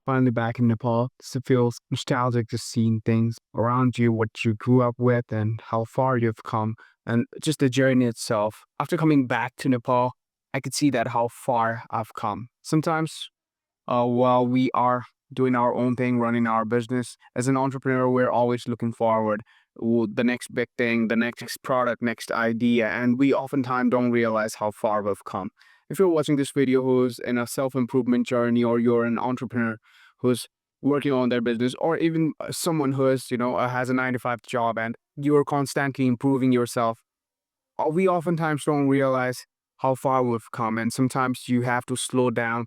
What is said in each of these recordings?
finally back in Nepal. So it feels nostalgic just seeing things around you, what you grew up with, and how far you've come, and just the journey itself. After coming back to Nepal, I could see that how far I've come. Sometimes, while we are doing our own thing, running our business, as an entrepreneur, we're always looking forward the next big thing, the next product, next idea, and we oftentimes don't realize how far we've come. If you're watching this video who's in a self-improvement journey, or you're an entrepreneur who's working on their business, or even someone who is, has a 9 to 5 job and you're constantly improving yourself, we oftentimes don't realize how far we've come. And sometimes you have to slow down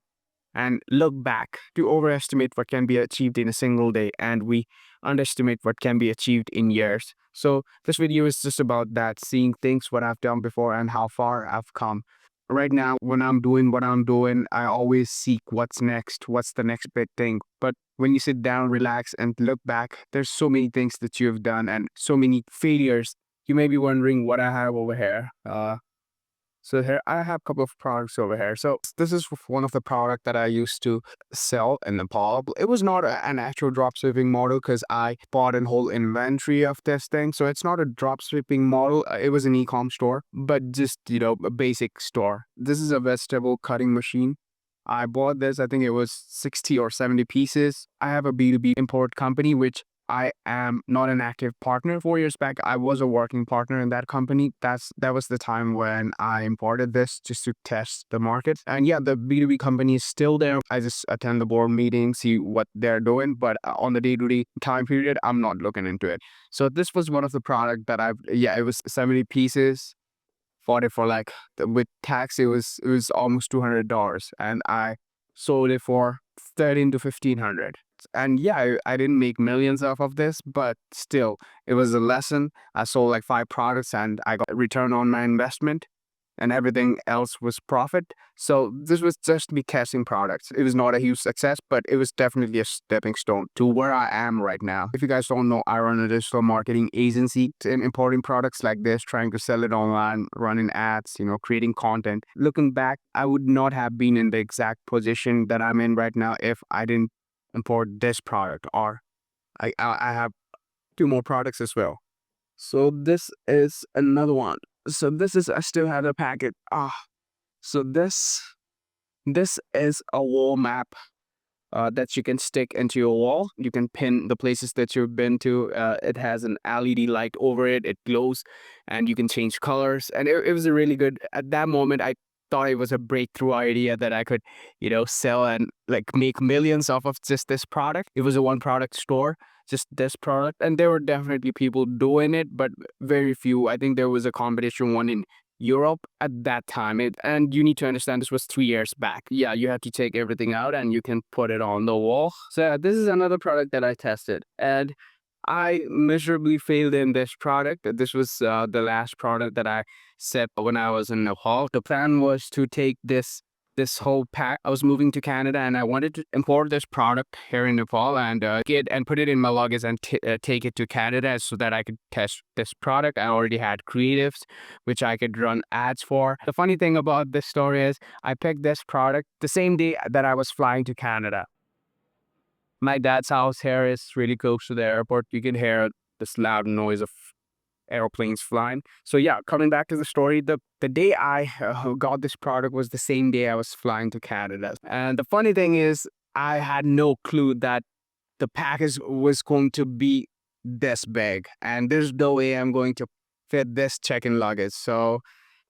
and look back to overestimate what can be achieved in a single day, and we underestimate what can be achieved in years. So this video is just about that, seeing things what I've done before and how far I've come. Right now, when I'm doing what I'm doing, I always seek what's next, what's the next big thing. But when you sit down, relax, and look back, there's so many things that you've done and so many failures. You may be wondering what I have over here. So here I have a couple of products over here. So this is one of the product that I used to sell in Nepal. It was not an actual drop shipping model because I bought a whole inventory of this thing. So it's not a drop shipping model. It was an e-com store, but just, a basic store. This is a vegetable cutting machine. I bought this, I think it was 60 or 70 pieces. I have a B2B import company, which I am not an active partner. 4 years back, I was a working partner in that company. That was the time when I imported this just to test the market. And yeah, the B2B company is still there. I just attend the board meeting, see what they're doing, but on the day-to-day time period, I'm not looking into it. So this was one of the product that it was 70 pieces. Bought it for like, with tax, it was almost $200, and I sold it for 13 to 1500. And yeah, I didn't make millions off of this, but still, it was a lesson. I sold like 5 products and I got a return on my investment, and everything else was profit. So this was just me testing products. It was not a huge success, but it was definitely a stepping stone to where I am right now. If you guys don't know, I run a digital marketing agency in importing products like this, trying to sell it online, running ads, creating content. Looking back, I would not have been in the exact position that I'm in right now if I didn't import this product, or I have 2 more products as well. So this is another one. So this is, I still have the packet. So this is a wall map that you can stick into your wall. You can pin the places that you've been to. It has an LED light over it. It glows, and you can change colors. And it was a really good, at that moment, I thought it was a breakthrough idea that I could, sell and like make millions off of just this product. It was a one product store, just this product. And there were definitely people doing it, but very few. I think there was a competition one in Europe at that time. And you need to understand, this was 3 years back. Yeah, you have to take everything out and you can put it on the wall. So this is another product that I tested, and I miserably failed in this product. This was the last product that I set when I was in Nepal. The plan was to take this whole pack. I was moving to Canada and I wanted to import this product here in Nepal and get and put it in my luggage and take it to Canada so that I could test this product. I already had creatives which I could run ads for. The funny thing about this story is I picked this product the same day that I was flying to Canada. My dad's house here is really close to the airport. You can hear this loud noise of airplanes flying. So yeah, coming back to the story, the day I got this product was the same day I was flying to Canada. And the funny thing is, I had no clue that the package was going to be this big, and there's no way I'm going to fit this check-in luggage. So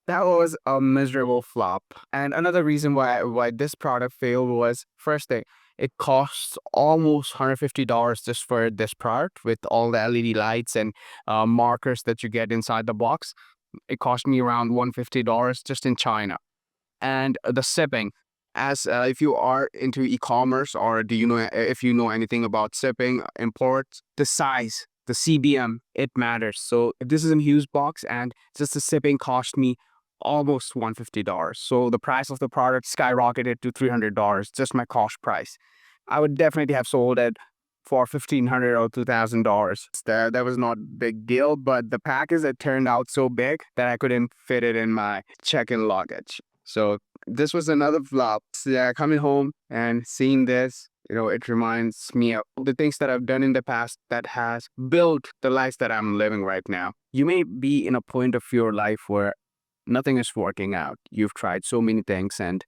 that was a miserable flop. And another reason why this product failed was, first thing, it costs almost $150 just for this product with all the LED lights and markers that you get inside the box. It cost me around $150 just in China. And the shipping, as if you are into e-commerce, or do you know if you know anything about shipping, imports, the size, the CBM, it matters. So if this is a huge box, and just the shipping cost me almost $150. So the price of the product skyrocketed to $300, just my cost price. I would definitely have sold it for $1,500 or $2,000. That was not a big deal, but the package, it turned out so big that I couldn't fit it in my check-in luggage. So this was another flop. So yeah, coming home and seeing this, It reminds me of the things that I've done in the past that has built the life that I'm living right now. You may be in a point of your life where nothing is working out. You've tried so many things and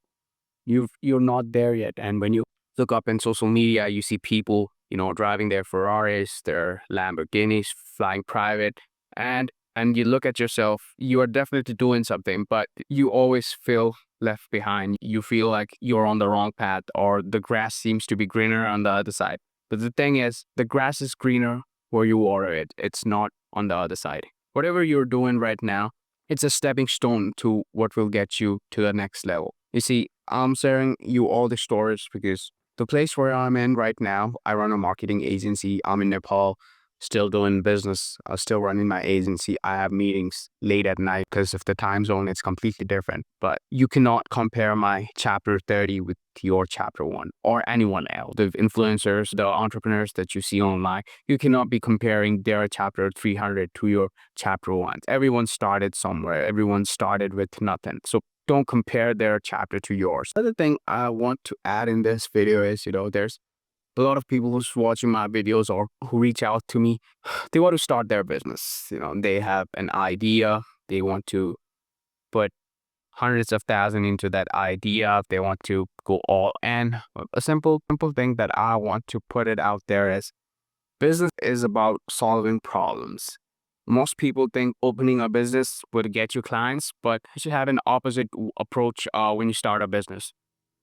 you're not there yet. And when you look up in social media, you see people, driving their Ferraris, their Lamborghinis, flying private, and you look at yourself, you are definitely doing something, but you always feel left behind. You feel like you're on the wrong path or the grass seems to be greener on the other side. But the thing is, the grass is greener where you water it. It's not on the other side. Whatever you're doing right now, it's a stepping stone to what will get you to the next level. You see, I'm sharing you all the stories because the place where I'm in right now, I run a marketing agency. I'm in Nepal, still doing business, still running my agency. I have meetings late at night because of the time zone. It's completely different. But you cannot compare my chapter 30 with your chapter 1 or anyone else. The influencers, the entrepreneurs that you see online, you cannot be comparing their chapter 300 to your chapter 1. Everyone started somewhere. Everyone started with nothing. So don't compare their chapter to yours. Another thing I want to add in this video is, there's a lot of people who's watching my videos or who reach out to me. They want to start their business. They have an idea. They want to put hundreds of thousands into that idea. They want to go all in. A simple thing that I want to put it out there is business is about solving problems. Most people think opening a business would get you clients, but you should have an opposite approach when you start a business.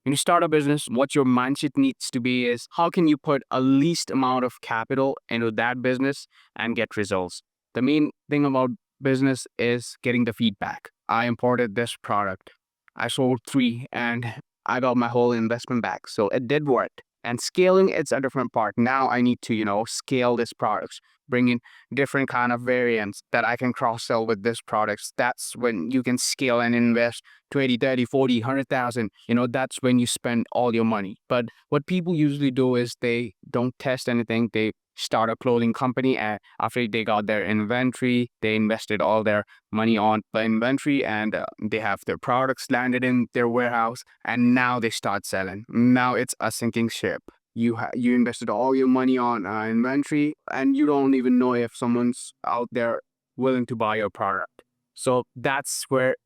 When you start a business, what your mindset needs to be is how can you put a least amount of capital into that business and get results? The main thing about business is getting the feedback. I imported this product. I sold 3 and I got my whole investment back. So it did work. And scaling, it's a different part. Now I need to, scale this products, bring in different kind of variants that I can cross sell with this products. That's when you can scale and invest 20, 30, 40, 100,000. That's when you spend all your money. But what people usually do is they don't test anything. They start a clothing company, and after they got their inventory, they invested all their money on the inventory, and they have their products landed in their warehouse, and now they start selling. Now it's a sinking ship. You invested all your money on inventory, and you don't even know if someone's out there willing to buy your product. So that's where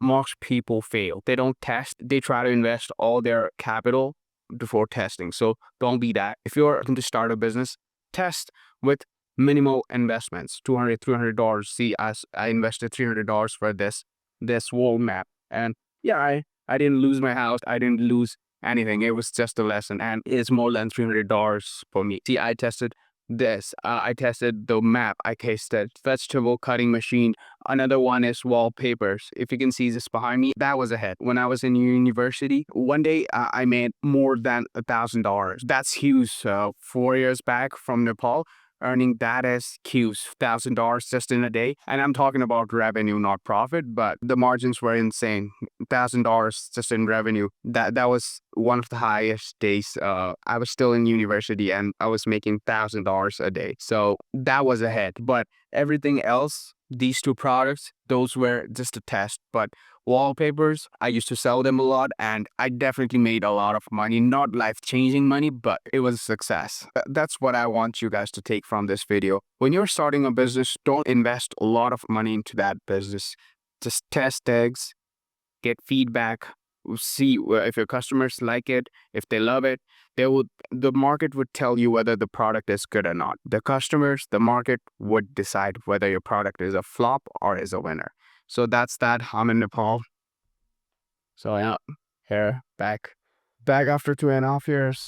most people fail. They don't test. They try to invest all their capital before testing. So don't be that. If you're looking to start a business, test with minimal investments. $200, $300. See, as I invested $300 for this wall map, and yeah, I didn't lose my house. I didn't lose anything. It was just a lesson, and it's more than $300 for me. See, I tested this. I tested the map. I tested vegetable cutting machine. Another one is wallpapers. If you can see this behind me, that was a hit. When I was in university, one day I made more than $1,000. That's huge. 4 years back from Nepal, earning that as huge, $1,000 just in a day. And I'm talking about revenue, not profit, but the margins were insane. $1,000 just in revenue. That was one of the highest days. I was still in university and I was making $1,000 a day. So that was a hit. But everything else, these 2 products, those were just a test. But wallpapers, I used to sell them a lot and I definitely made a lot of money. Not life-changing money, but it was a success. That's what I want you guys to take from this video. When you're starting a business, don't invest a lot of money into that business. Just test eggs, get feedback, see if your customers like it. If they love it, the market would tell you whether the product is good or not. The customers, the market would decide whether your product is a flop or is a winner. So that's that. I'm in Nepal. So yeah, here back after 2.5 years.